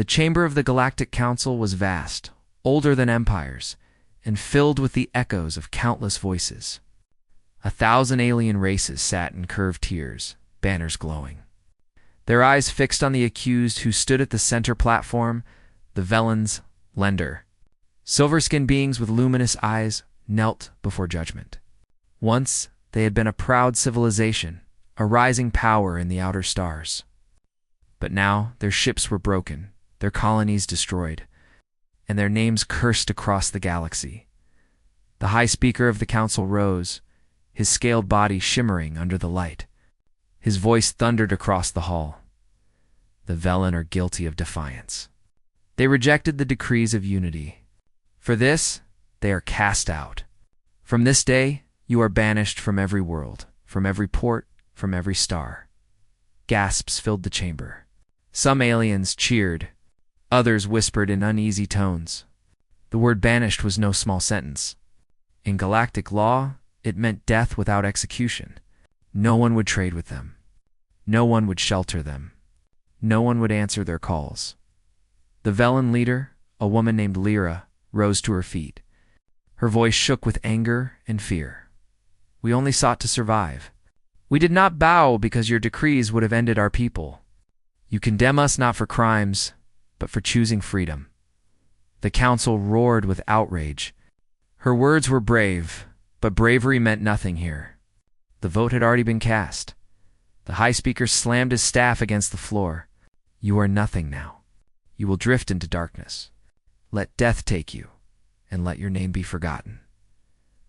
The chamber of the Galactic Council was vast, older than empires, and filled with the echoes of countless voices. 1,000 alien races sat in curved tiers, banners glowing. Their eyes fixed on the accused who stood at the center platform, the Velen's lender. Silver-skinned beings with luminous eyes knelt before judgment. Once, they had been a proud civilization, a rising power in the outer stars. But now, their ships were broken, their colonies destroyed, and their names cursed across the galaxy. The High Speaker of the Council rose, his scaled body shimmering under the light. His voice thundered across the hall. The Velen are guilty of defiance. They rejected the decrees of unity. For this, they are cast out. From this day, you are banished from every world, from every port, from every star. Gasps filled the chamber. Some aliens cheered. Others whispered in uneasy tones. The word banished was no small sentence. In galactic law, it meant death without execution. No one would trade with them. No one would shelter them. No one would answer their calls. The Velen leader, a woman named Lyra, rose to her feet. Her voice shook with anger and fear. We only sought to survive. We did not bow because your decrees would have ended our people. You condemn us not for crimes, but for choosing freedom. The council roared with outrage. Her words were brave, but bravery meant nothing here. The vote had already been cast. The High Speaker slammed his staff against the floor. You are nothing now. You will drift into darkness. Let death take you, and let your name be forgotten.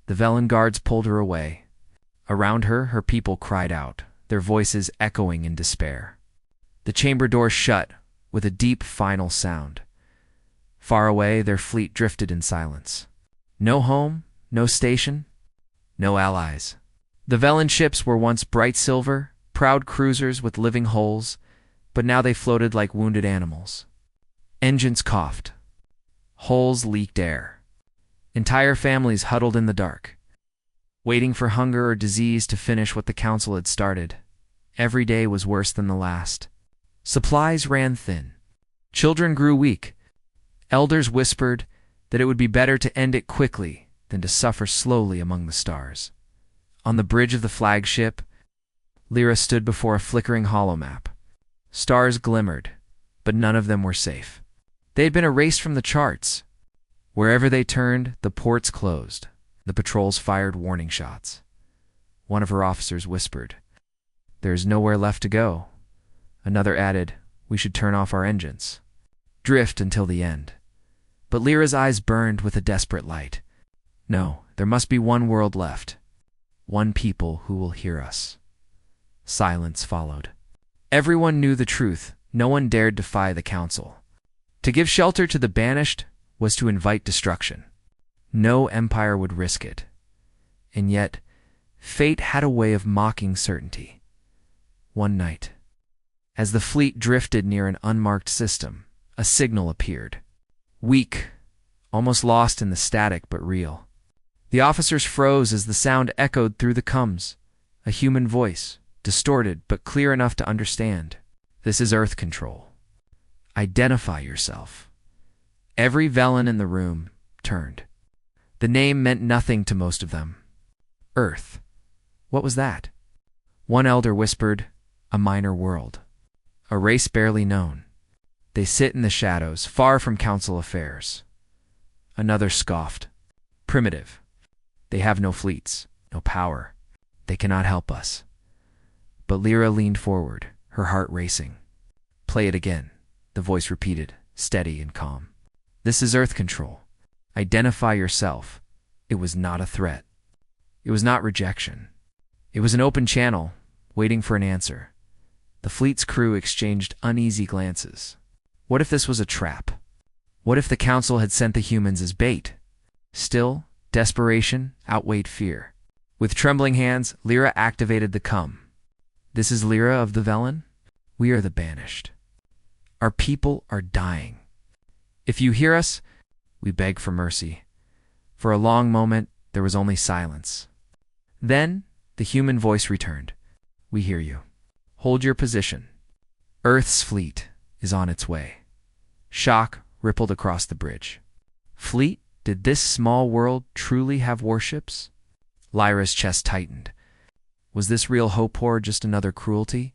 The Velen guards pulled her away. Around her, her people cried out, their voices echoing in despair. The chamber door shut with a deep final sound. Far away, their fleet drifted in silence. No home, no station, no allies. The Velen ships were once bright silver, proud cruisers with living hulls, but now they floated like wounded animals. Engines coughed. Hulls leaked air. Entire families huddled in the dark, waiting for hunger or disease to finish what the council had started. Every day was worse than the last. Supplies ran thin. Children grew weak. Elders whispered that it would be better to end it quickly than to suffer slowly among the stars. On the bridge of the flagship, Lyra stood before a flickering holomap. Stars glimmered, but none of them were safe. They had been erased from the charts. Wherever they turned, the ports closed. The patrols fired warning shots. One of her officers whispered, "There is nowhere left to go." Another added, "We should turn off our engines. Drift until the end." But Lyra's eyes burned with a desperate light. No, there must be one world left. One people who will hear us. Silence followed. Everyone knew the truth. No one dared defy the council. To give shelter to the banished was to invite destruction. No empire would risk it. And yet, fate had a way of mocking certainty. One night, as the fleet drifted near an unmarked system, a signal appeared. Weak, almost lost in the static but real. The officers froze as the sound echoed through the comms. A human voice, distorted but clear enough to understand. "This is Earth Control. Identify yourself." Every Velen in the room turned. The name meant nothing to most of them. Earth. What was that? One elder whispered, "A minor world. A race barely known. They sit in the shadows, far from council affairs." Another scoffed, "Primitive. They have no fleets, no power. They cannot help us." But Lyra leaned forward, her heart racing. "Play it again," the voice repeated, steady and calm. "This is Earth Control. Identify yourself." It was not a threat. It was not rejection. It was an open channel, waiting for an answer. The fleet's crew exchanged uneasy glances. What if this was a trap? What if the council had sent the humans as bait? Still, desperation outweighed fear. With trembling hands, Lyra activated the comm. "This is Lyra of the Velen. We are the banished. Our people are dying. If you hear us, we beg for mercy." For a long moment, there was only silence. Then, the human voice returned. "We hear you. Hold your position. Earth's fleet is on its way." Shock rippled across the bridge. Fleet, did this small world truly have warships? Lyra's chest tightened. Was this real hope or just another cruelty?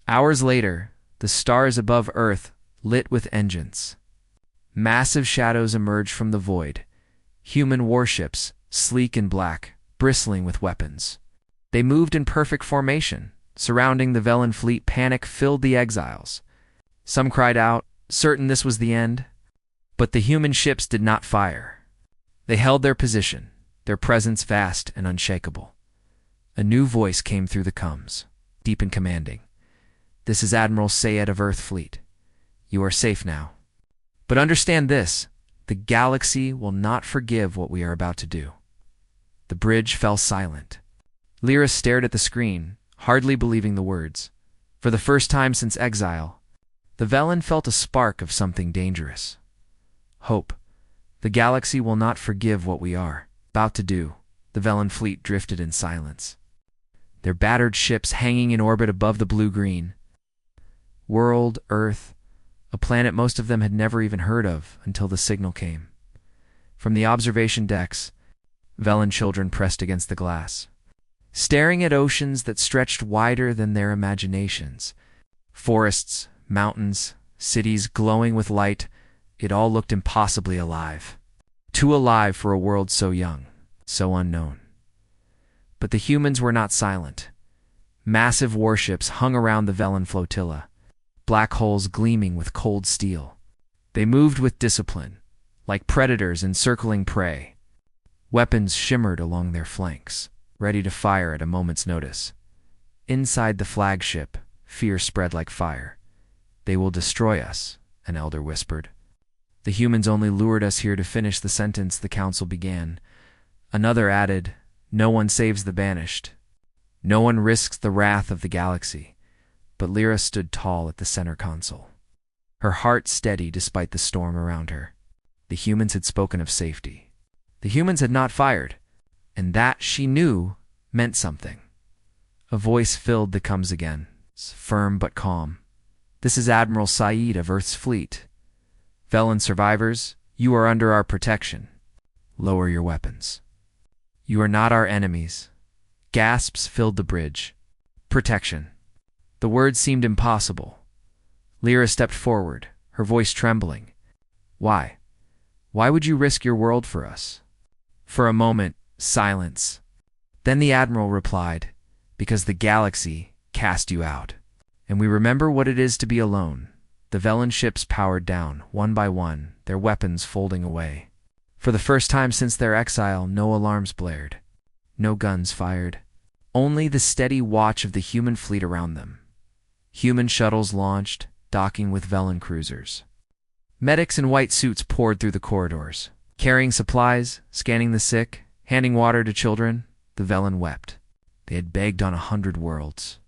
Hours later, the stars above Earth lit with engines. Massive shadows emerged from the void. Human warships, sleek and black, bristling with weapons. They moved in perfect formation. Surrounding the Velen fleet, panic filled the exiles. Some cried out, certain this was the end. But the human ships did not fire. They held their position, their presence vast and unshakable. A new voice came through the comms, deep and commanding. This is Admiral Sayed of Earth Fleet. You are safe now. But understand this, the galaxy will not forgive what we are about to do. The bridge fell silent. Lyra stared at the screen, hardly believing the words. For the first time since exile, the Velen felt a spark of something dangerous. Hope. The galaxy will not forgive what we are about to do. The Velen fleet drifted in silence, their battered ships hanging in orbit above the blue-green world, Earth, a planet most of them had never even heard of until the signal came. From the observation decks, Velen children pressed against the glass, staring at oceans that stretched wider than their imaginations. Forests, mountains, cities glowing with light, it all looked impossibly alive. Too alive for a world so young, so unknown. But the humans were not silent. Massive warships hung around the Velen flotilla, black holes gleaming with cold steel. They moved with discipline, like predators encircling prey. Weapons shimmered along their flanks, ready to fire at a moment's notice. Inside the flagship, fear spread like fire. They will destroy us, an elder whispered. The humans only lured us here to finish the sentence the council began. Another added, no one saves the banished. No one risks the wrath of the galaxy. But Lyra stood tall at the center console, her heart steady despite the storm around her. The humans had spoken of safety. The humans had not fired, and that, she knew, meant something. A voice filled the comms again, firm but calm. This is Admiral Sayed of Earth's fleet. Velen survivors, you are under our protection. Lower your weapons. You are not our enemies. Gasps filled the bridge. Protection. The words seemed impossible. Lyra stepped forward, her voice trembling. Why? Why would you risk your world for us? For a moment, silence. Then the Admiral replied, because the galaxy cast you out. And we remember what it is to be alone. The Velen ships powered down, one by one, their weapons folding away. For the first time since their exile, no alarms blared. No guns fired. Only the steady watch of the human fleet around them. Human shuttles launched, docking with Velen cruisers. Medics in white suits poured through the corridors, carrying supplies, scanning the sick, handing water to children. The Velen wept. They had begged on 100 worlds.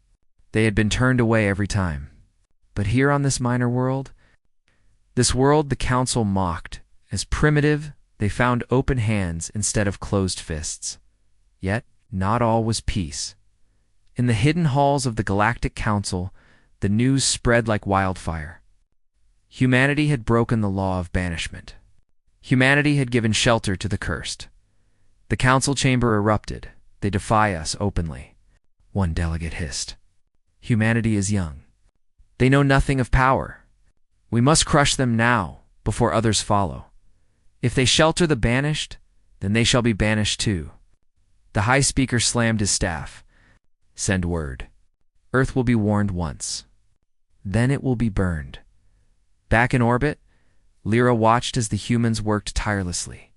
They had been turned away every time. But here on this minor world, this world the council mocked, as primitive, they found open hands instead of closed fists. Yet, not all was peace. In the hidden halls of the Galactic Council, the news spread like wildfire. Humanity had broken the law of banishment. Humanity had given shelter to the cursed. The council chamber erupted. They defy us openly. One delegate hissed. Humanity is young. They know nothing of power. We must crush them now, before others follow. If they shelter the banished, then they shall be banished too. The High Speaker slammed his staff. Send word. Earth will be warned once. Then it will be burned. Back in orbit, Lyra watched as the humans worked tirelessly.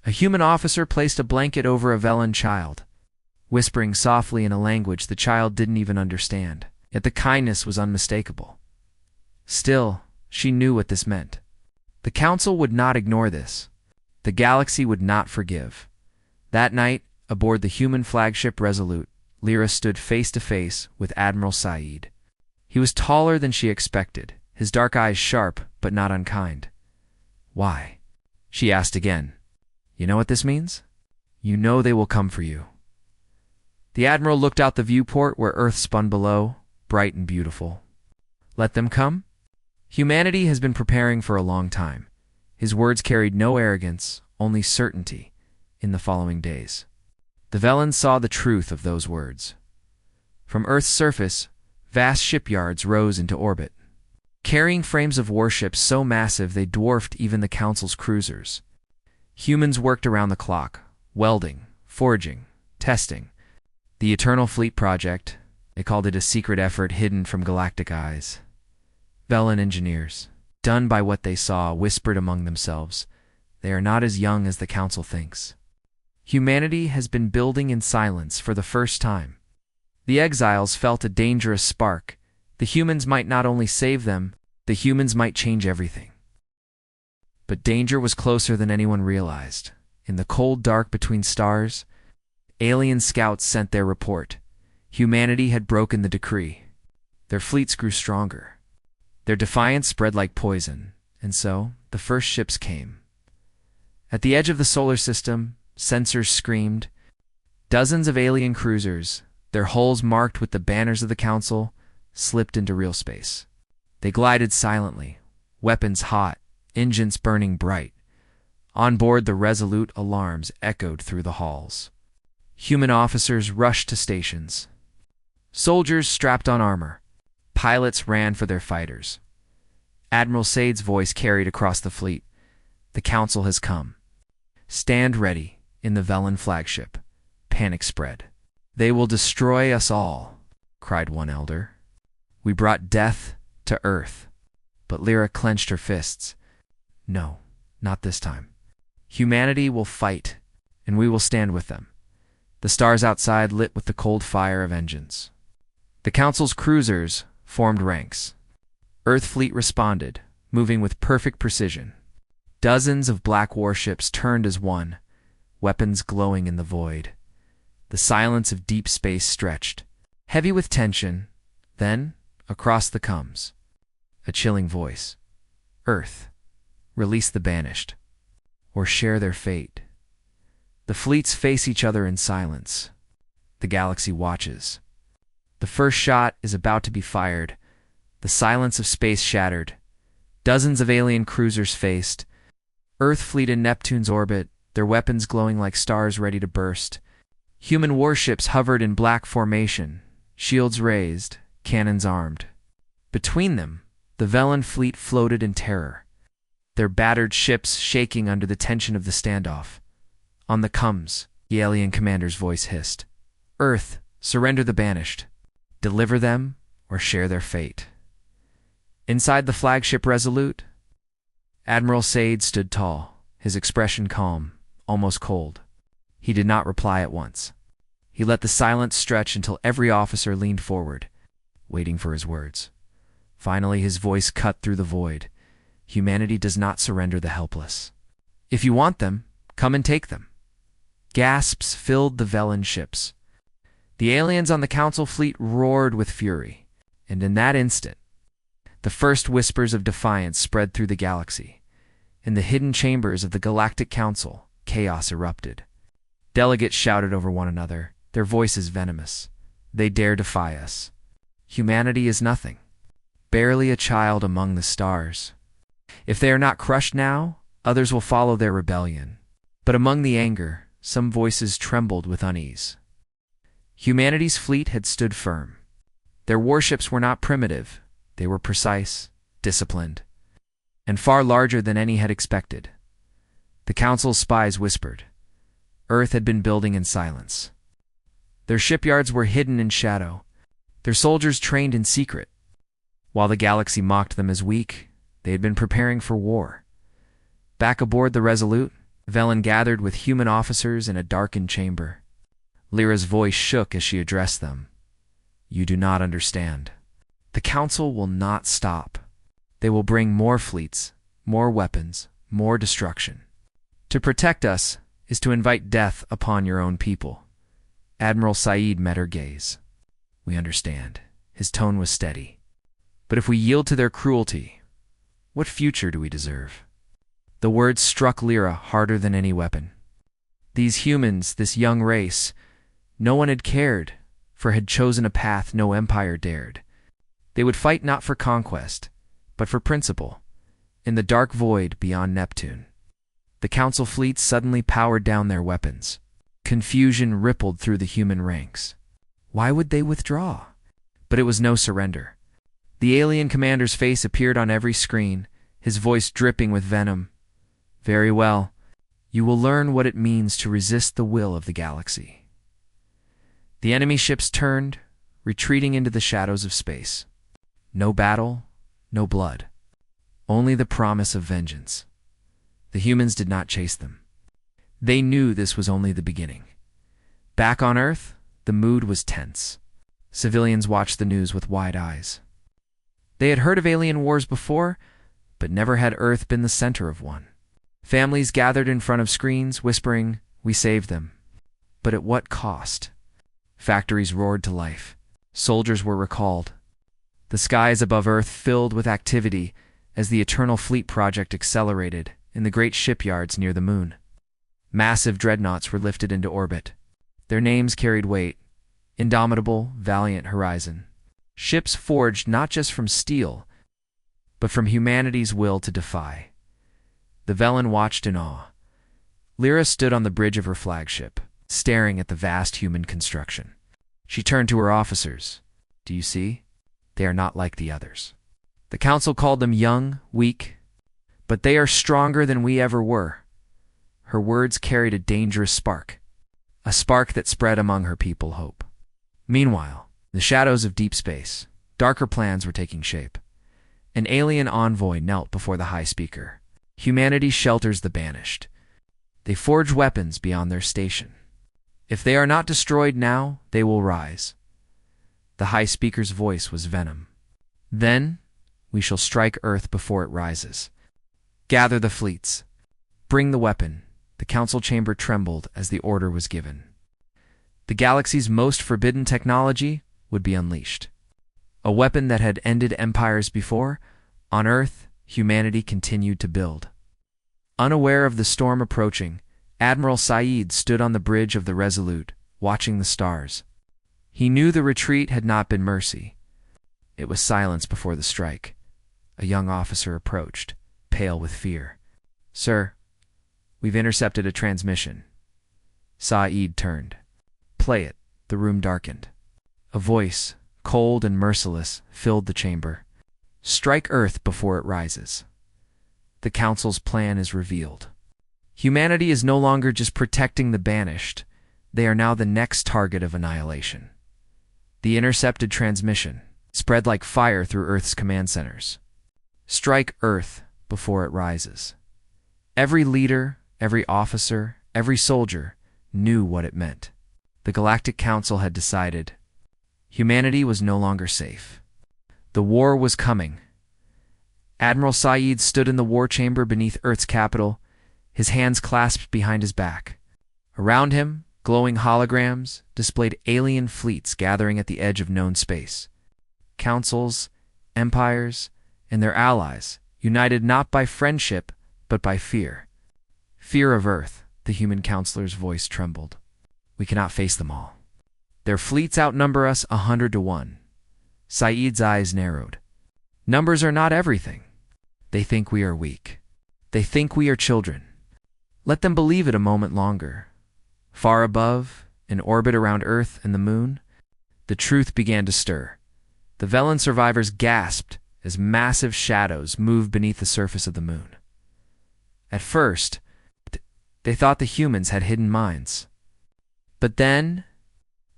A human officer placed a blanket over a Velen child, whispering softly in a language the child didn't even understand. Yet the kindness was unmistakable. Still, she knew what this meant. The Council would not ignore this. The galaxy would not forgive. That night, aboard the human flagship Resolute, Lyra stood face to face with Admiral Sayed. He was taller than she expected, his dark eyes sharp but not unkind. Why? She asked again. You know what this means? You know they will come for you. The Admiral looked out the viewport where Earth spun below, bright and beautiful. Let them come? Humanity has been preparing for a long time. His words carried no arrogance, only certainty, in the following days. The Velans saw the truth of those words. From Earth's surface, vast shipyards rose into orbit, carrying frames of warships so massive they dwarfed even the Council's cruisers. Humans worked around the clock, welding, forging, testing. The Eternal Fleet Project, they called it a secret effort hidden from galactic eyes. Velan engineers, done by what they saw, whispered among themselves, "They are not as young as the Council thinks." Humanity has been building in silence for the first time. The exiles felt a dangerous spark. The humans might not only save them, the humans might change everything. But danger was closer than anyone realized. In the cold dark between stars, alien scouts sent their report. Humanity had broken the decree. Their fleets grew stronger. Their defiance spread like poison, and so the first ships came. At the edge of the solar system, sensors screamed. Dozens of alien cruisers, their hulls marked with the banners of the Council, slipped into real space. They glided silently, weapons hot, engines burning bright. On board, the resolute alarms echoed through the halls. Human officers rushed to stations. Soldiers strapped on armor. Pilots ran for their fighters. Admiral Sade's voice carried across the fleet. "The Council has come. Stand ready in the Velan flagship." Panic spread. "They will destroy us all," cried one elder. "We brought death to Earth." But Lyra clenched her fists. "No, not this time. Humanity will fight, and we will stand with them." The stars outside lit with the cold fire of engines. The Council's cruisers formed ranks. Earth fleet responded, moving with perfect precision. Dozens of black warships turned as one, weapons glowing in the void. The silence of deep space stretched, heavy with tension. Then, across the coms, a chilling voice. "Earth, release the Banished, or share their fate." The fleets face each other in silence. The galaxy watches. The first shot is about to be fired. The silence of space shattered. Dozens of alien cruisers faced. Earth fleet in Neptune's orbit, their weapons glowing like stars ready to burst. Human warships hovered in black formation, shields raised, cannons armed. Between them, the Velan fleet floated in terror, their battered ships shaking under the tension of the standoff. On the coms, the alien commander's voice hissed. "Earth, surrender the Banished. Deliver them or share their fate." Inside the flagship Resolute, Admiral Sade stood tall, his expression calm, almost cold. He did not reply at once. He let the silence stretch until every officer leaned forward, waiting for his words. Finally, his voice cut through the void. "Humanity does not surrender the helpless. If you want them, come and take them." Gasps filled the Velan ships. The aliens on the Council fleet roared with fury, and in that instant, the first whispers of defiance spread through the galaxy. In the hidden chambers of the Galactic Council, chaos erupted. Delegates shouted over one another, their voices venomous. "They dare defy us. Humanity is nothing, barely a child among the stars. If they are not crushed now, others will follow their rebellion." But among the anger, some voices trembled with unease. Humanity's fleet had stood firm. Their warships were not primitive. They were precise, disciplined, and far larger than any had expected. The Council's spies whispered. Earth had been building in silence. Their shipyards were hidden in shadow. Their soldiers trained in secret. While the galaxy mocked them as weak, they had been preparing for war. Back aboard the Resolute, Velan gathered with human officers in a darkened chamber. Lyra's voice shook as she addressed them. "You do not understand. The Council will not stop. They will bring more fleets, more weapons, more destruction. To protect us is to invite death upon your own people." Admiral Said met her gaze. "We understand." His tone was steady. "But if we yield to their cruelty, what future do we deserve?" The words struck Lyra harder than any weapon. These humans, this young race, no one had cared, for had chosen a path no empire dared. They would fight not for conquest, but for principle. In the dark void beyond Neptune, the Council fleets suddenly powered down their weapons. Confusion rippled through the human ranks. Why would they withdraw? But it was no surrender. The alien commander's face appeared on every screen, his voice dripping with venom. Very well. You will learn what it means to resist the will of the galaxy. The enemy ships turned, retreating into the shadows of space. No battle, no blood. Only the promise of vengeance. The humans did not chase them. They knew this was only the beginning. Back on Earth, the mood was tense. Civilians watched the news with wide eyes. They had heard of alien wars before, but never had Earth been the center of one. Families gathered in front of screens, whispering, "We saved them." But at what cost? Factories roared to life. Soldiers were recalled. The skies above Earth filled with activity as the Eternal Fleet project accelerated in the great shipyards near the moon. Massive dreadnoughts were lifted into orbit. Their names carried weight: Indomitable, Valiant, Horizon. Ships forged not just from steel, but from humanity's will to defy. The Velen watched in awe. Lyra stood on the bridge of her flagship, staring at the vast human construction. She turned to her officers. "Do you see? They are not like the others. The Council called them young, weak, but they are stronger than we ever were." Her words carried a dangerous spark, a spark that spread among her people hope. Meanwhile, in the shadows of deep space, darker plans were taking shape. An alien envoy knelt before the High Speaker. Humanity shelters the banished. They forge weapons beyond their station. If they are not destroyed now, they will rise. The High Speaker's voice was venom. Then we shall strike Earth before it rises. Gather the fleets. Bring the weapon. The Council chamber trembled as the order was given. The galaxy's most forbidden technology would be unleashed. A weapon that had ended empires before, on Earth, humanity continued to build. Unaware of the storm approaching, Admiral Saeed stood on the bridge of the Resolute, watching the stars. He knew the retreat had not been mercy. It was silence before the strike. A young officer approached, pale with fear. "Sir, we've intercepted a transmission." Saeed turned. "Play it." The room darkened. A voice, cold and merciless, filled the chamber. "Strike Earth before it rises. The Council's plan is revealed. Humanity is no longer just protecting the banished. They are now the next target of annihilation." The intercepted transmission spread like fire through Earth's command centers. "Strike Earth before it rises." Every leader, every officer, every soldier knew what it meant. The Galactic Council had decided. Humanity was no longer safe. The war was coming. Admiral Saeed stood in the war chamber beneath Earth's capital, his hands clasped behind his back. Around him, glowing holograms displayed alien fleets gathering at the edge of known space. Councils, empires, and their allies, united not by friendship, but by fear. Fear of Earth, the human counselor's voice trembled. "We cannot face them all. Their fleets outnumber us 100 to 1. Saeed's eyes narrowed. "Numbers are not everything. They think we are weak. They think we are children. Let them believe it a moment longer." Far above, in orbit around Earth and the moon, the truth began to stir. The Velen survivors gasped as massive shadows moved beneath the surface of the moon. At first, they thought the humans had hidden minds. But then,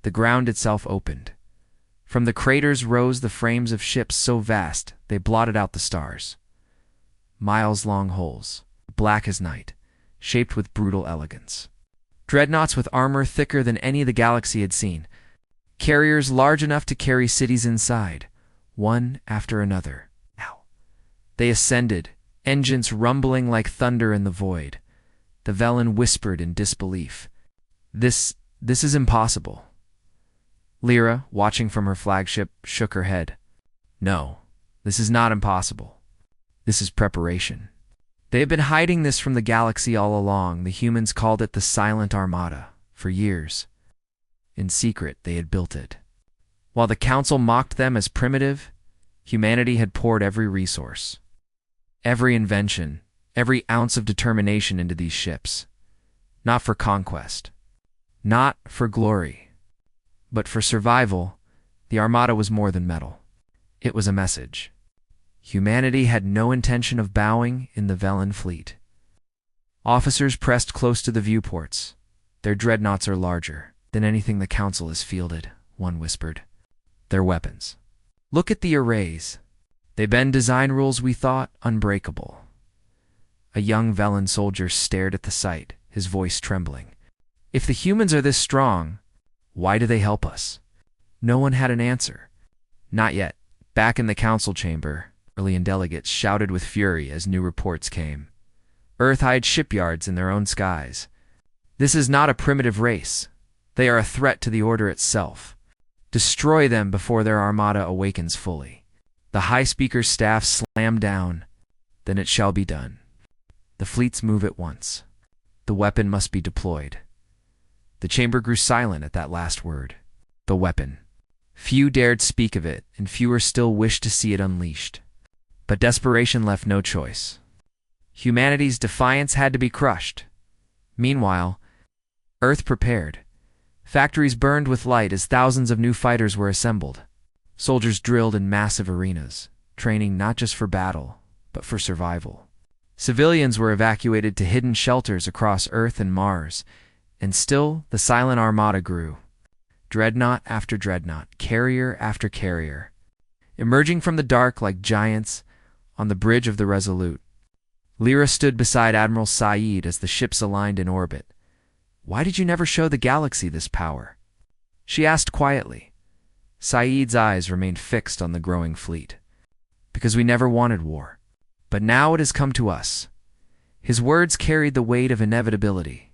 the ground itself opened. From the craters rose the frames of ships so vast they blotted out the stars. Miles-long holes, black as night, shaped with brutal elegance. Dreadnoughts with armor thicker than any the galaxy had seen. Carriers large enough to carry cities inside, one after another. Now, they ascended, engines rumbling like thunder in the void. The Velen whispered in disbelief. This is impossible." Lyra, watching from her flagship, shook her head. "No, this is not impossible. This is preparation. They have been hiding this from the galaxy all along. The humans called it the Silent Armada for years. In secret, they had built it. While the Council mocked them as primitive, Humanity had poured every resource, every invention, every ounce of determination into these ships. Not for conquest, not for glory, but for survival. The Armada was more than metal. It was a message. Humanity had no intention of bowing in the Velen fleet. Officers pressed close to the viewports. Their dreadnoughts are larger than anything the Council has fielded, one whispered. Their weapons. Look at the arrays. They bend design rules we thought unbreakable. A young Velen soldier stared at the sight, his voice trembling. If the humans are this strong, why do they help us? No one had an answer. Not yet. Back in the council chamber, alien delegates shouted with fury as new reports came. Earth hides shipyards in their own skies. This is not a primitive race. They are a threat to the order itself. Destroy them before their armada awakens fully. The High Speaker's staff slammed down. Then it shall be done. The fleets move at once. The weapon must be deployed. The chamber grew silent at that last word. The weapon. Few dared speak of it, and fewer still wished to see it unleashed. But desperation left no choice. Humanity's defiance had to be crushed. Meanwhile, Earth prepared. Factories burned with light as thousands of new fighters were assembled. Soldiers drilled in massive arenas, training not just for battle, but for survival. Civilians were evacuated to hidden shelters across Earth and Mars, and still the silent armada grew. Dreadnought after dreadnought, carrier after carrier, emerging from the dark like giants on the bridge of the Resolute. Lyra stood beside Admiral Saeed as the ships aligned in orbit. "Why did you never show the galaxy this power?" she asked quietly. Saeed's eyes remained fixed on the growing fleet. "Because we never wanted war. But now it has come to us." His words carried the weight of inevitability.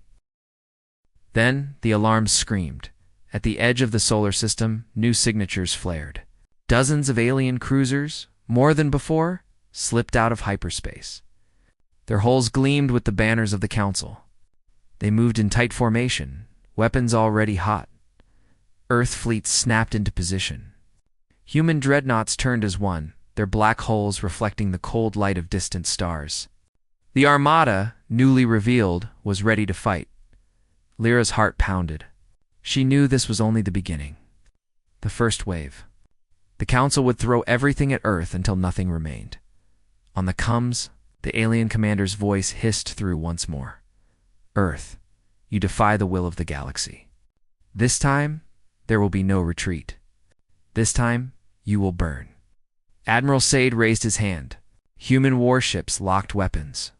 Then the alarms screamed. At the edge of the solar system, new signatures flared. Dozens of alien cruisers, more than before, slipped out of hyperspace. Their hulls gleamed with the banners of the Council. They moved in tight formation, weapons already hot. Earth fleets snapped into position. Human dreadnoughts turned as one, their black hulls reflecting the cold light of distant stars. The Armada, newly revealed, was ready to fight. Lyra's heart pounded. She knew this was only the beginning. The first wave. The Council would throw everything at Earth until nothing remained. On the comes, the alien commander's voice hissed through once more. "Earth, you defy the will of the galaxy. This time, there will be no retreat. This time, you will burn." Admiral Said raised his hand. Human warships locked weapons.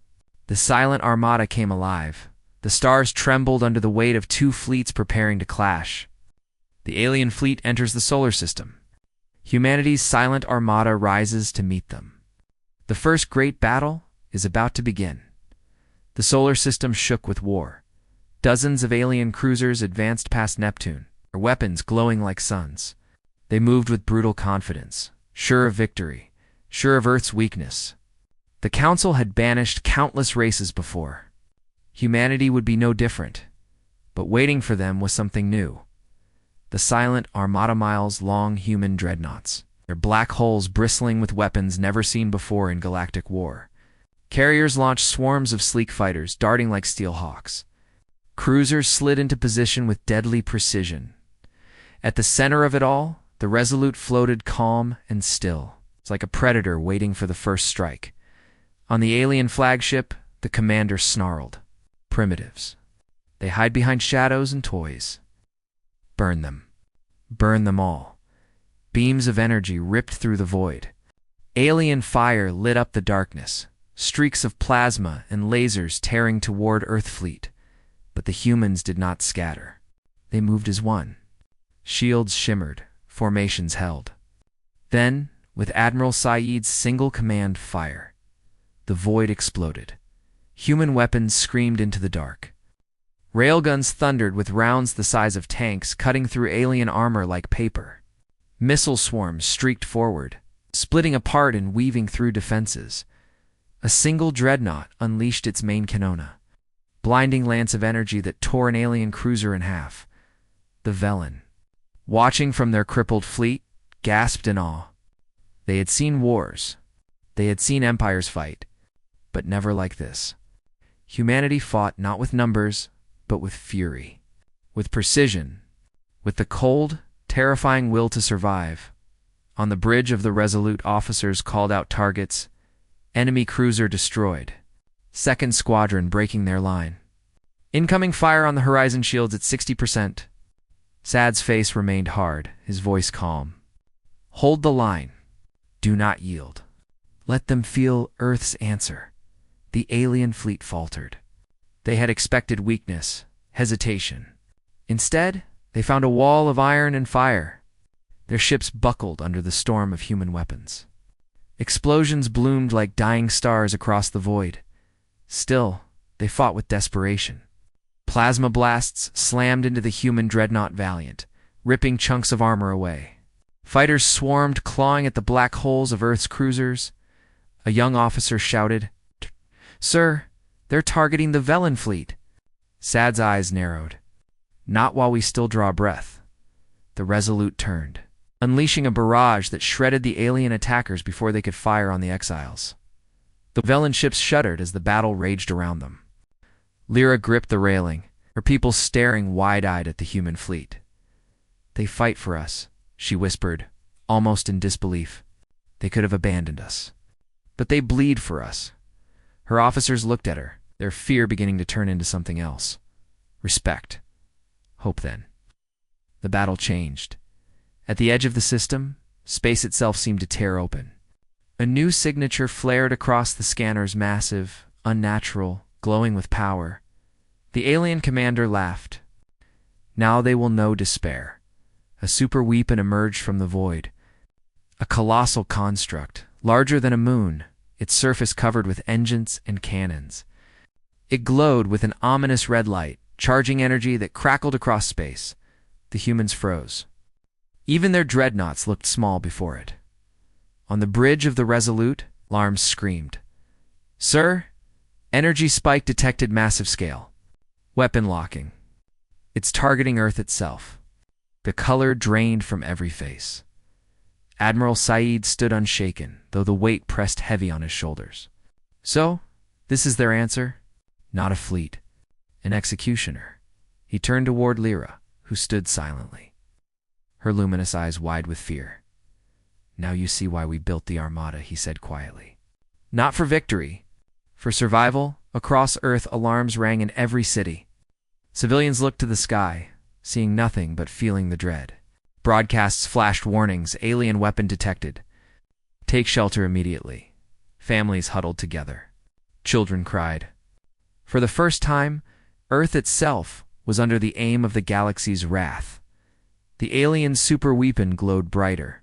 The silent armada came alive. The stars trembled under the weight of two fleets preparing to clash. The alien fleet enters the solar system. Humanity's silent armada rises to meet them. The first great battle is about to begin. The solar system shook with war. Dozens of alien cruisers advanced past Neptune, their weapons glowing like suns. They moved with brutal confidence, sure of victory, sure of Earth's weakness. The Council had banished countless races before. Humanity would be no different, but waiting for them was something new. The silent Armada-miles-long human dreadnoughts, their black hulls bristling with weapons never seen before in galactic war. Carriers launched swarms of sleek fighters, darting like steel hawks. Cruisers slid into position with deadly precision. At the center of it all, the Resolute floated calm and still. It's like a predator waiting for the first strike. On the alien flagship, the commander snarled. "Primitives. They hide behind shadows and toys. Burn them. Burn them all." Beams of energy ripped through the void. Alien fire lit up the darkness, streaks of plasma and lasers tearing toward Earth fleet. But the humans did not scatter. They moved as one. Shields shimmered, formations held. Then, with Admiral Saeed's single command fire, the void exploded. Human weapons screamed into the dark. Railguns thundered with rounds the size of tanks, cutting through alien armor like paper. Missile swarms streaked forward, splitting apart and weaving through defenses. A single dreadnought unleashed its main canona, blinding lance of energy that tore an alien cruiser in half. The Velen, watching from their crippled fleet, gasped in awe. They had seen wars. They had seen empires fight, but never like this. Humanity fought not with numbers, but with fury, with precision, with the cold, terrifying will to survive. On the bridge of the Resolute, officers called out targets. Enemy cruiser destroyed. Second squadron breaking their line. Incoming fire on the horizon shields at 60%. Sad's face remained hard, his voice calm. Hold the line. Do not yield. Let them feel Earth's answer. The alien fleet faltered. They had expected weakness, hesitation. Instead, they found a wall of iron and fire. Their ships buckled under the storm of human weapons. Explosions bloomed like dying stars across the void. Still, they fought with desperation. Plasma blasts slammed into the human dreadnought Valiant, ripping chunks of armor away. Fighters swarmed, clawing at the black holes of Earth's cruisers. A young officer shouted, "Sir, they're targeting the Velen fleet." Sad's eyes narrowed. Not while we still draw breath. The Resolute turned, unleashing a barrage that shredded the alien attackers before they could fire on the exiles. The Velen ships shuddered as the battle raged around them. Lyra gripped the railing, her people staring wide-eyed at the human fleet. "They fight for us," she whispered, almost in disbelief. "They could have abandoned us. But they bleed for us." Her officers looked at her, their fear beginning to turn into something else. Respect. Hope then. The battle changed. At the edge of the system, space itself seemed to tear open. A new signature flared across the scanner's massive, unnatural, glowing with power. The alien commander laughed. Now they will know despair. A super weapon emerged from the void. A colossal construct, larger than a moon, its surface covered with engines and cannons. It glowed with an ominous red light, charging energy that crackled across space. The humans froze. Even their dreadnoughts looked small before it. On the bridge of the Resolute, alarms screamed. "Sir, energy spike detected massive scale. Weapon locking. It's targeting Earth itself." The color drained from every face. Admiral Saeed stood unshaken, though the weight pressed heavy on his shoulders. "So, this is their answer? Not a fleet. An executioner." He turned toward Lyra, who stood silently, her luminous eyes wide with fear. "Now you see why we built the Armada," he said quietly. "Not for victory. For survival." Across Earth, alarms rang in every city. Civilians looked to the sky, seeing nothing but feeling the dread. Broadcasts flashed warnings, alien weapon detected. Take shelter immediately. Families huddled together. Children cried. For the first time, Earth itself was under the aim of the galaxy's wrath. The alien super weapon glowed brighter.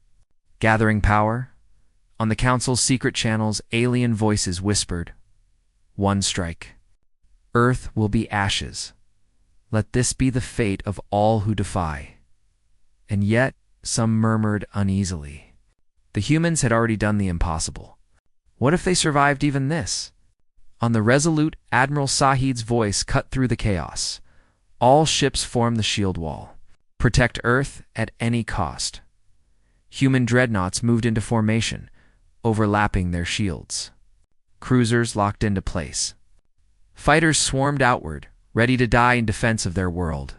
Gathering power, on the Council's secret channels, alien voices whispered, "One strike. Earth will be ashes. Let this be the fate of all who defy." And yet, some murmured uneasily. The humans had already done the impossible. What if they survived even this? On the Resolute, Admiral Saeed's voice cut through the chaos. All ships form the shield wall. Protect Earth at any cost. Human dreadnoughts moved into formation, overlapping their shields. Cruisers locked into place. Fighters swarmed outward, ready to die in defense of their world.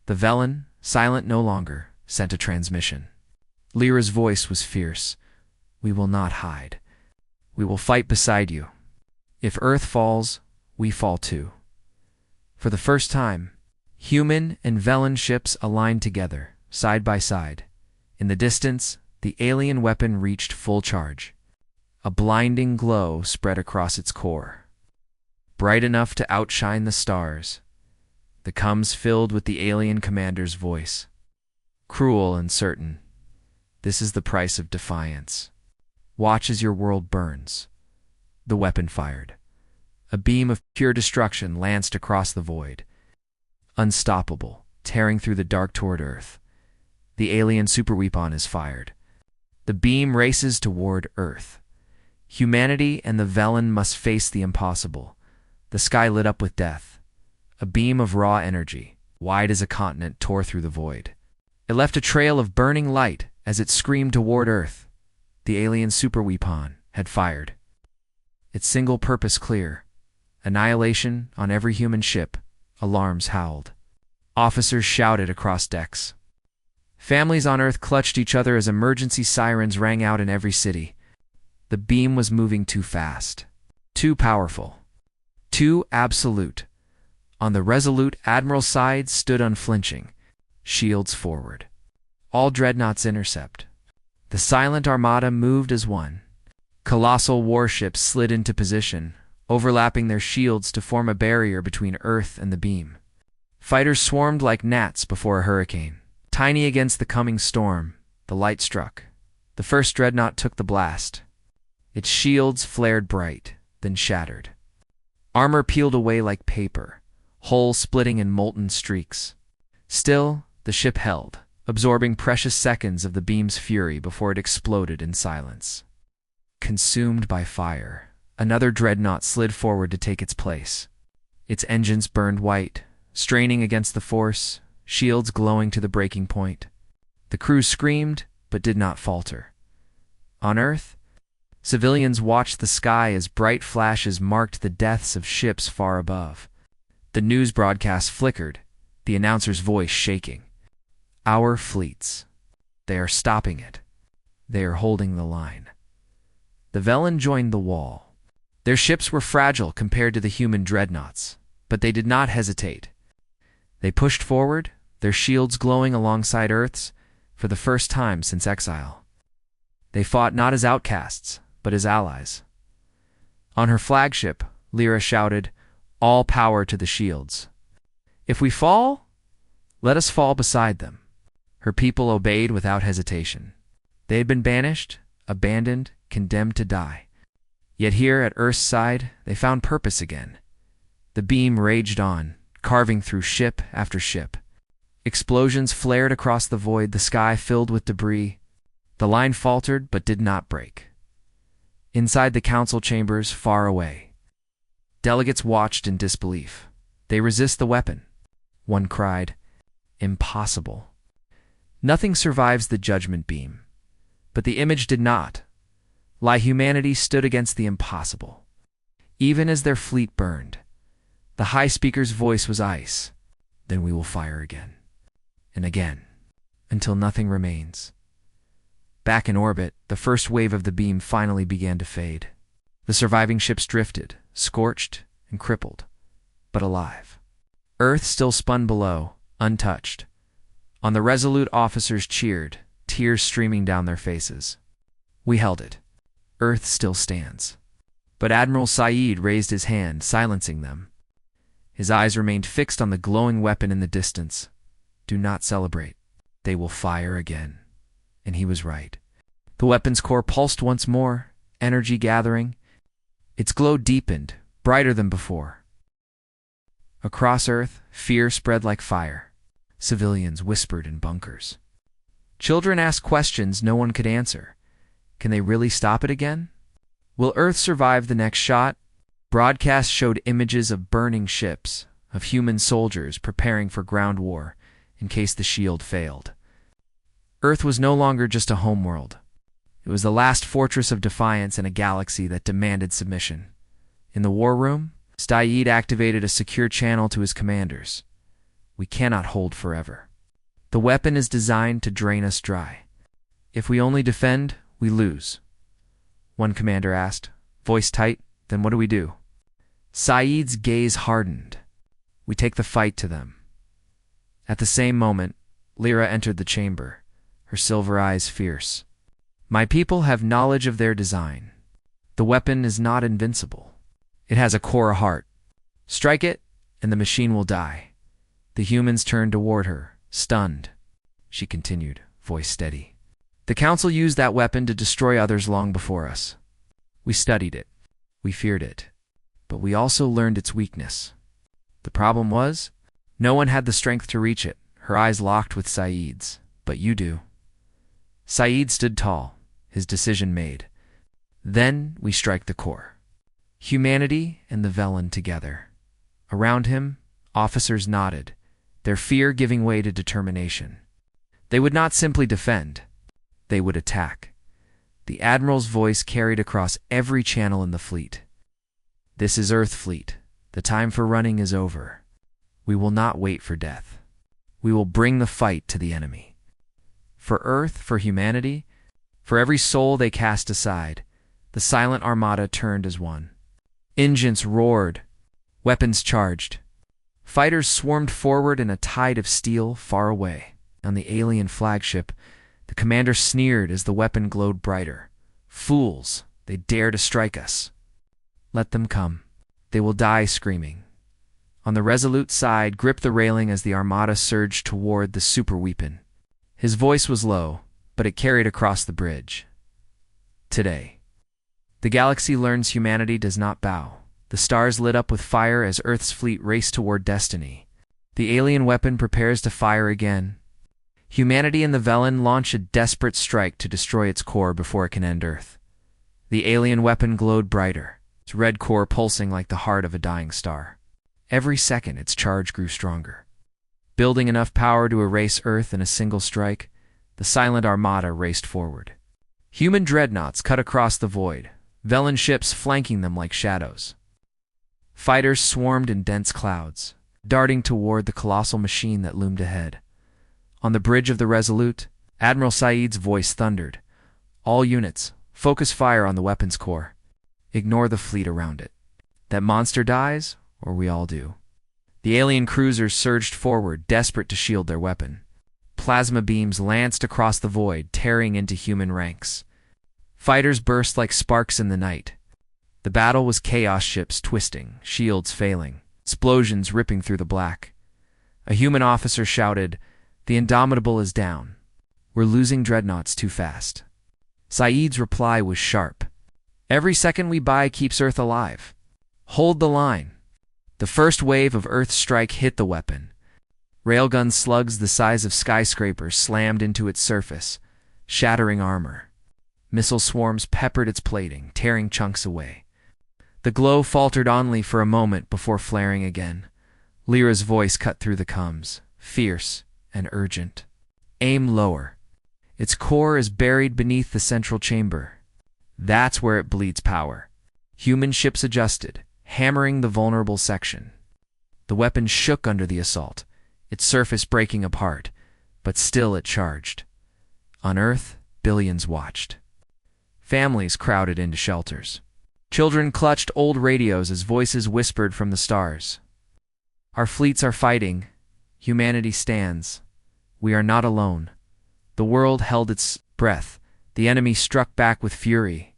The Velen, silent no longer, sent a transmission. Lyra's voice was fierce. "We will not hide. We will fight beside you. If Earth falls, we fall too." For the first time, human and Velen ships aligned together, side by side. In the distance, the alien weapon reached full charge. A blinding glow spread across its core, bright enough to outshine the stars. The comms filled with the alien commander's voice. Cruel and certain. This is the price of defiance. Watch as your world burns. The weapon fired. A beam of pure destruction lanced across the void. Unstoppable, tearing through the dark toward Earth. The alien superweapon is fired. The beam races toward Earth. Humanity and the Velen must face the impossible. The sky lit up with death. A beam of raw energy, wide as a continent, tore through the void. It left a trail of burning light as it screamed toward Earth. the alien superweapon, had fired. Its single purpose clear: annihilation on every human ship. Alarms howled. Officers shouted across decks. Families on Earth clutched each other as emergency sirens rang out in every city. The beam was moving too fast, too powerful, too absolute. On the resolute Admiral's side stood unflinching, shields forward. All dreadnoughts intercept. The silent Armada moved as one. Colossal warships slid into position, overlapping their shields to form a barrier between Earth and the beam. Fighters swarmed like gnats before a hurricane. Tiny against the coming storm, the light struck. The first dreadnought took the blast. Its shields flared bright, then shattered. Armor peeled away like paper, hull splitting in molten streaks. Still, the ship held, absorbing precious seconds of the beam's fury before it exploded in silence. Consumed by fire, another dreadnought slid forward to take its place. Its engines burned white, straining against the force, shields glowing to the breaking point. The crew screamed, but did not falter. On Earth, civilians watched the sky as bright flashes marked the deaths of ships far above. The news broadcast flickered, the announcer's voice shaking. Our fleets. They are stopping it. They are holding the line. The Velen joined the wall. Their ships were fragile compared to the human dreadnoughts, but they did not hesitate. They pushed forward, their shields glowing alongside Earth's, for the first time since exile. They fought not as outcasts, but as allies. On her flagship, Lyra shouted, "All power to the shields. If we fall, let us fall beside them." Her people obeyed without hesitation. They had been banished, abandoned, condemned to die. Yet here at Earth's side, they found purpose again. The beam raged on, carving through ship after ship. Explosions flared across the void, the sky filled with debris. The line faltered but did not break. Inside the council chambers, far away, delegates watched in disbelief. They resist the weapon. One cried, "Impossible." Nothing survives the judgment beam. But the image did not. Humanity stood against the impossible. Even as their fleet burned, the High Speaker's voice was ice. Then we will fire again. And again. Until nothing remains. Back in orbit, the first wave of the beam finally began to fade. The surviving ships drifted, scorched and crippled, but alive. Earth still spun below, untouched. On the resolute officers cheered, tears streaming down their faces. We held it. Earth still stands. But Admiral Saeed raised his hand, silencing them. His eyes remained fixed on the glowing weapon in the distance. Do not celebrate. They will fire again. And he was right. The weapon's core pulsed once more, energy gathering. Its glow deepened, brighter than before. Across Earth, fear spread like fire. Civilians whispered in bunkers. Children asked questions no one could answer. Can they really stop it again? Will Earth survive the next shot? Broadcasts showed images of burning ships, of human soldiers preparing for ground war in case the shield failed. Earth was no longer just a homeworld. It was the last fortress of defiance in a galaxy that demanded submission. In the war room, Saeed activated a secure channel to his commanders. We cannot hold forever. The weapon is designed to drain us dry. If we only defend, we lose. One commander asked, voice tight, then what do we do? Saeed's gaze hardened. We take the fight to them. At the same moment, Lyra entered the chamber, her silver eyes fierce. My people have knowledge of their design. The weapon is not invincible. It has a core heart. Strike it, and the machine will die. The humans turned toward her, stunned. She continued, voice steady. The Council used that weapon to destroy others long before us. We studied it. We feared it. But we also learned its weakness. The problem was, no one had the strength to reach it, her eyes locked with Saeed's. But you do. Saeed stood tall, his decision made. Then we strike the core. Humanity and the Velen together. Around him, officers nodded, their fear giving way to determination. They would not simply defend. They would attack. The admiral's voice carried across every channel in the fleet. "This is Earth Fleet. The time for running is over. We will not wait for death. We will bring the fight to the enemy. For Earth, for humanity, for every soul they cast aside, the silent armada turned as one. Engines roared, weapons charged. Fighters swarmed forward in a tide of steel far away. On the alien flagship, the commander sneered as the weapon glowed brighter. Fools, they dare to strike us. Let them come. They will die screaming. On the Resolute side, gripped the railing as the Armada surged toward the super weapon. His voice was low, but it carried across the bridge. Today, the galaxy learns humanity does not bow. The stars lit up with fire as Earth's fleet raced toward destiny. The alien weapon prepares to fire again. Humanity and the Velen launch a desperate strike to destroy its core before it can end Earth. The alien weapon glowed brighter, its red core pulsing like the heart of a dying star. Every second, its charge grew stronger. Building enough power to erase Earth in a single strike, the silent Armada raced forward. Human dreadnoughts cut across the void, Velen ships flanking them like shadows. Fighters swarmed in dense clouds, darting toward the colossal machine that loomed ahead. On the bridge of the Resolute, Admiral Said's voice thundered. "All units, focus fire on the weapons core. Ignore the fleet around it. That monster dies, or we all do." The alien cruisers surged forward, desperate to shield their weapon. Plasma beams lanced across the void, tearing into human ranks. Fighters burst like sparks in the night. The battle was chaos, ships twisting, shields failing, explosions ripping through the black. A human officer shouted, "The Indomitable is down. We're losing dreadnoughts too fast." Said's reply was sharp. "Every second we buy keeps Earth alive. Hold the line." The first wave of Earth strike hit the weapon. Railgun slugs the size of skyscrapers slammed into its surface, shattering armor. Missile swarms peppered its plating, tearing chunks away. The glow faltered only for a moment before flaring again. Lyra's voice cut through the comms, fierce and urgent. "Aim lower. Its core is buried beneath the central chamber. That's where it bleeds power." Human ships adjusted, hammering the vulnerable section. The weapon shook under the assault, its surface breaking apart, but still it charged. On Earth, billions watched. Families crowded into shelters. Children clutched old radios as voices whispered from the stars. "Our fleets are fighting. Humanity stands. We are not alone." The world held its breath. The enemy struck back with fury.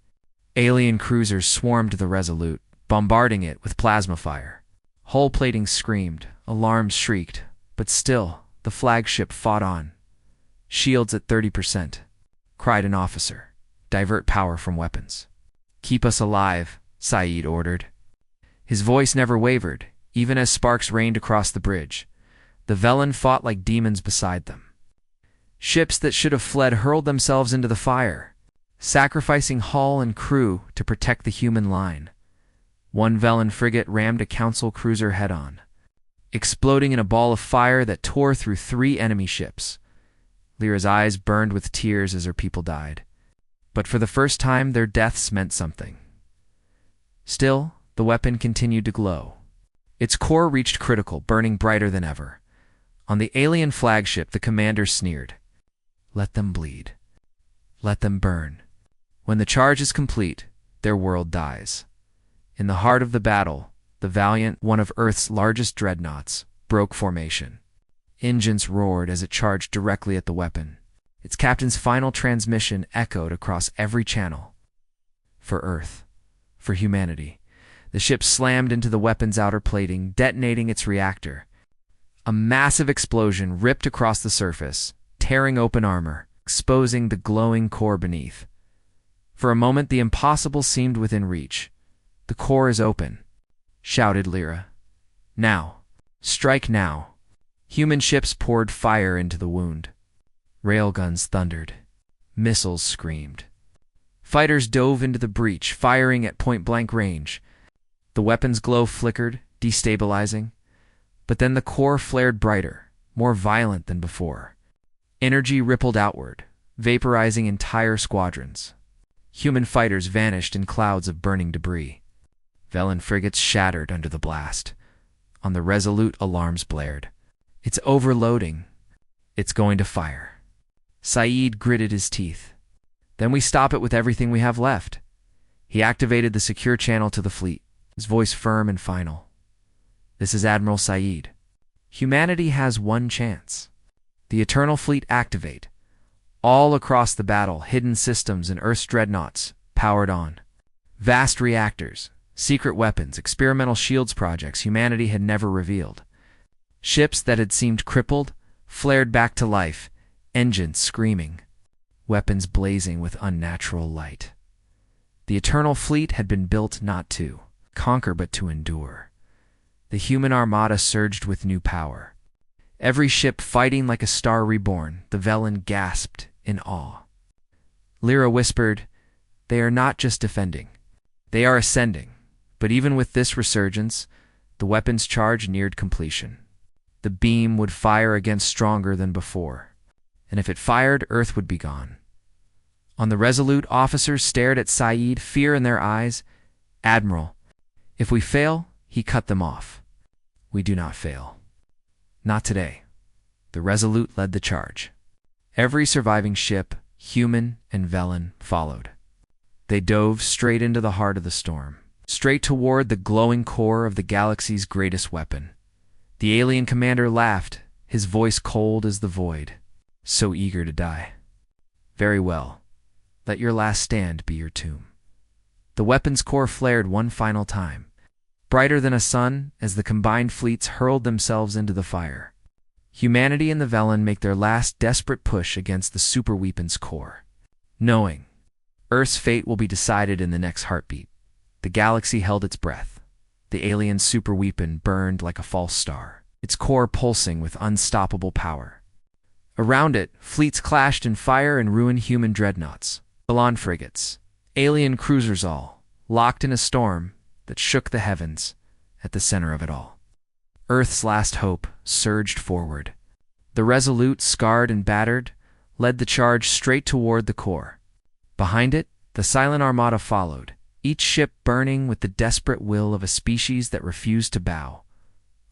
Alien cruisers swarmed the Resolute, bombarding it with plasma fire. Hull plating screamed, alarms shrieked, but still, the flagship fought on. "Shields at 30%, cried an officer. "Divert power from weapons." "Keep us alive," Said ordered. His voice never wavered, even as sparks rained across the bridge. The Velen fought like demons beside them. Ships that should have fled hurled themselves into the fire, sacrificing hull and crew to protect the human line. One Velen frigate rammed a council cruiser head-on, exploding in a ball of fire that tore through 3 enemy ships. Lyra's eyes burned with tears as her people died. But for the first time, their deaths meant something. Still, the weapon continued to glow. Its core reached critical, burning brighter than ever. On the alien flagship, the commander sneered. "Let them bleed. Let them burn. When the charge is complete, their world dies." In the heart of the battle, the Valiant, one of Earth's largest dreadnoughts, broke formation. Engines roared as it charged directly at the weapon. Its captain's final transmission echoed across every channel. For Earth, for humanity, the ship slammed into the weapon's outer plating, detonating its reactor. A massive explosion ripped across the surface, tearing open armor, exposing the glowing core beneath. For a moment, the impossible seemed within reach. "The core is open," shouted Lyra. "Now. Strike now." Human ships poured fire into the wound. Railguns thundered. Missiles screamed. Fighters dove into the breach, firing at point-blank range. The weapon's glow flickered, destabilizing. But then the core flared brighter, more violent than before. Energy rippled outward, vaporizing entire squadrons. Human fighters vanished in clouds of burning debris. Velen frigates shattered under the blast. On the Resolute, alarms blared. It's overloading. It's going to fire. Saeed gritted his teeth. Then we stop it with everything we have left. He activated the secure channel to the fleet, his voice firm and final. This is Admiral Saeed. Humanity has one chance. The Eternal Fleet activate. All across the battle, hidden systems and Earth's dreadnoughts powered on. Vast reactors, secret weapons, experimental shields projects humanity had never revealed. Ships that had seemed crippled flared back to life, engines screaming, weapons blazing with unnatural light. The Eternal Fleet had been built not to conquer but to endure. The human armada surged with new power. Every ship fighting like a star reborn, the Velen gasped in awe. Lyra whispered, "They are not just defending. They are ascending." But even with this resurgence, the weapon's charge neared completion. The beam would fire again stronger than before, and if it fired, Earth would be gone. On the Resolute, officers stared at Saeed, fear in their eyes. "Admiral, if we fail," he cut them off. "We do not fail. Not today." The Resolute led the charge. Every surviving ship, human and Velen, followed. They dove straight into the heart of the storm, straight toward the glowing core of the galaxy's greatest weapon. The alien commander laughed, his voice cold as the void. "So eager to die. Very well. Let your last stand be your tomb." The weapon's core flared one final time, brighter than a sun as the combined fleets hurled themselves into the fire. Humanity and the Velen make their last desperate push against the superweapon's core. Knowing Earth's fate will be decided in the next heartbeat, the galaxy held its breath. The alien superweapon burned like a false star, its core pulsing with unstoppable power. Around it, fleets clashed in fire and ruined human dreadnoughts, Balon frigates, alien cruisers, all locked in a storm that shook the heavens. At the center of it all, Earth's last hope surged forward. The Resolute, scarred and battered, led the charge straight toward the core. Behind it, the silent armada followed, each ship burning with the desperate will of a species that refused to bow.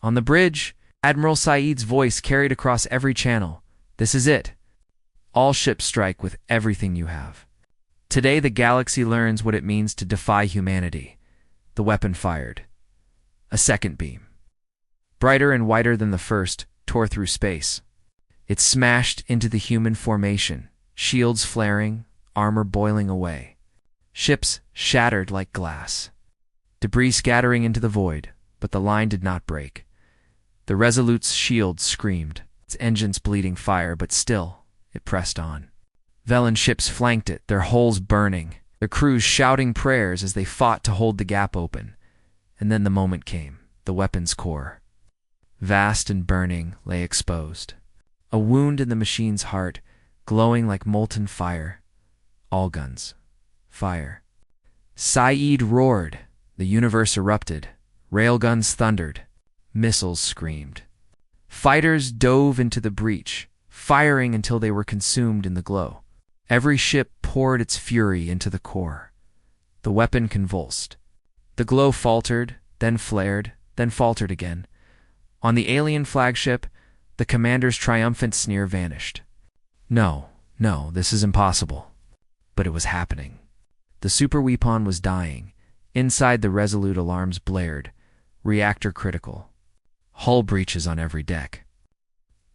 On the bridge, Admiral Saeed's voice carried across every channel. "This is it. All ships strike with everything you have. Today the galaxy learns what it means to defy humanity." The weapon fired. A second beam, brighter and whiter than the first, tore through space. It smashed into the human formation, shields flaring, armor boiling away. Ships shattered like glass, debris scattering into the void, but the line did not break. The Resolute's shield screamed, its engines bleeding fire, but still it pressed on. Velen ships flanked it, their hulls burning, their crews shouting prayers as they fought to hold the gap open. And then the moment came. The weapon's core, vast and burning, lay exposed. A wound in the machine's heart, glowing like molten fire. All guns, fire. Saeed roared. The universe erupted. Railguns thundered. Missiles screamed. Fighters dove into the breach, firing until they were consumed in the glow. Every ship poured its fury into the core. The weapon convulsed. The glow faltered, then flared, then faltered again. On the alien flagship, the commander's triumphant sneer vanished. No, this is impossible. But it was happening. The superweapon was dying. Inside the Resolute, alarms blared. Reactor critical. Hull breaches on every deck.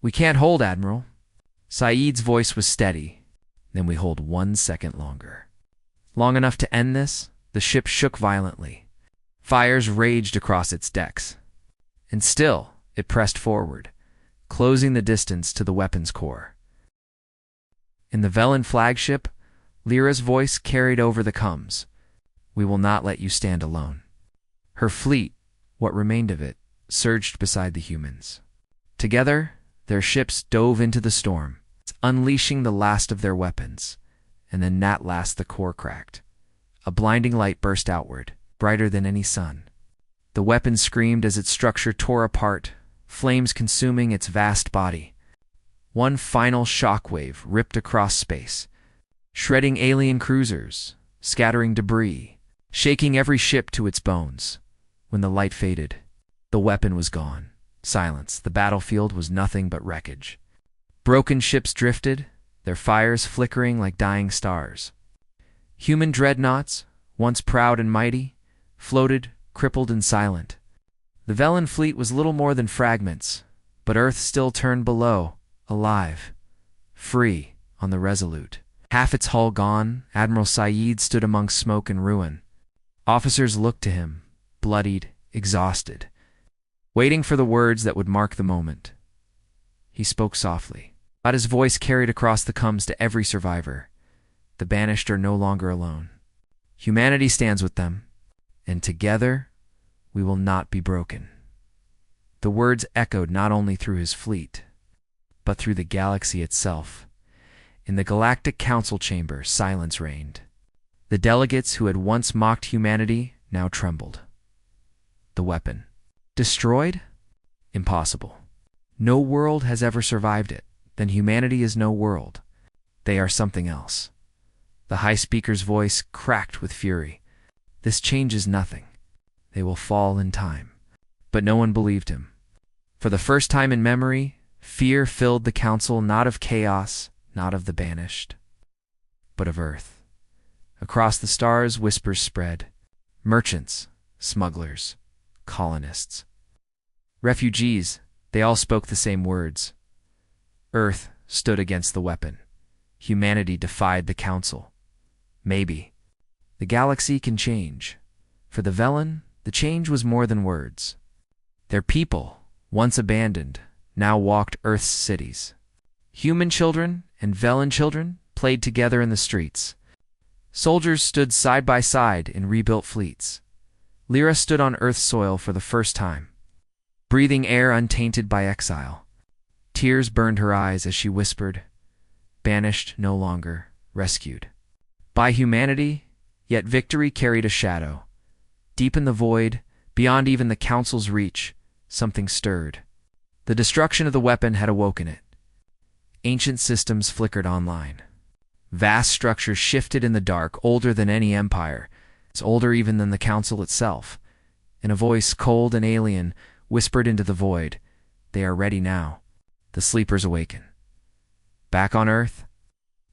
"We can't hold, Admiral." Saeed's voice was steady. "Then we hold 1 second longer. Long enough to end this?" The ship shook violently. Fires raged across its decks. And still, it pressed forward, closing the distance to the weapon's core. In the Velen flagship, Lyra's voice carried over the comms. "We will not let you stand alone." Her fleet, what remained of it, surged beside the humans. Together, their ships dove into the storm, unleashing the last of their weapons. And then at last the core cracked. A blinding light burst outward, brighter than any sun. The weapon screamed as its structure tore apart, flames consuming its vast body. One final shockwave ripped across space, shredding alien cruisers, scattering debris, shaking every ship to its bones. When the light faded, the weapon was gone. Silence. The battlefield was nothing but wreckage. Broken ships drifted, their fires flickering like dying stars. Human dreadnoughts, once proud and mighty, floated, crippled and silent. The Velen fleet was little more than fragments, but Earth still turned below, alive, free, on the Resolute. Half its hull gone, Admiral Said stood among smoke and ruin. Officers looked to him, bloodied, exhausted, waiting for the words that would mark the moment. He spoke softly, but his voice carried across the combs to every survivor. The Banished are no longer alone. Humanity stands with them, and together we will not be broken. The words echoed not only through his fleet, but through the galaxy itself. In the Galactic Council chamber, silence reigned. The delegates who had once mocked humanity now trembled. The weapon. Destroyed? Impossible. No world has ever survived it. Then humanity is no world. They are something else. The High Speaker's voice cracked with fury. This changes nothing. They will fall in time. But no one believed him. For the first time in memory, fear filled the council, not of chaos, not of the Banished, but of Earth. Across the stars, whispers spread. Merchants, smugglers, colonists, refugees, they all spoke the same words. Earth stood against the weapon. Humanity defied the council. Maybe. The galaxy can change. For the Velen, the change was more than words. Their people, once abandoned, now walked Earth's cities. Human children and Velen children played together in the streets. Soldiers stood side by side in rebuilt fleets. Lyra stood on Earth's soil for the first time, breathing air untainted by exile. Tears burned her eyes as she whispered, banished no longer, rescued. By humanity, yet victory carried a shadow. Deep in the void, beyond even the council's reach, something stirred. The destruction of the weapon had awoken it. Ancient systems flickered online. Vast structures shifted in the dark, older than any empire. It's older even than the council itself. In a voice cold and alien, whispered into the void, "They are ready now." The sleepers awaken. Back on Earth,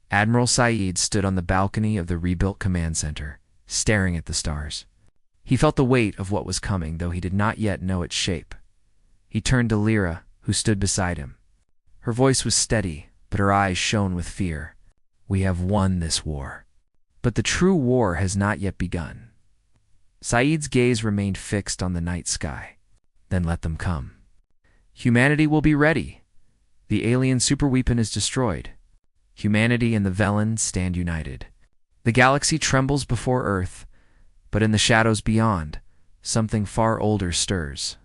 Admiral Said stood on the balcony of the rebuilt command center, staring at the stars. He felt the weight of what was coming, though he did not yet know its shape. He turned to Lyra, who stood beside him. Her voice was steady, but her eyes shone with fear. "We have won this war. But the true war has not yet begun." Said's gaze remained fixed on the night sky. "Then let them come. Humanity will be ready. The alien superweapon is destroyed. Humanity and the Velen stand united. The galaxy trembles before Earth, but in the shadows beyond, something far older stirs.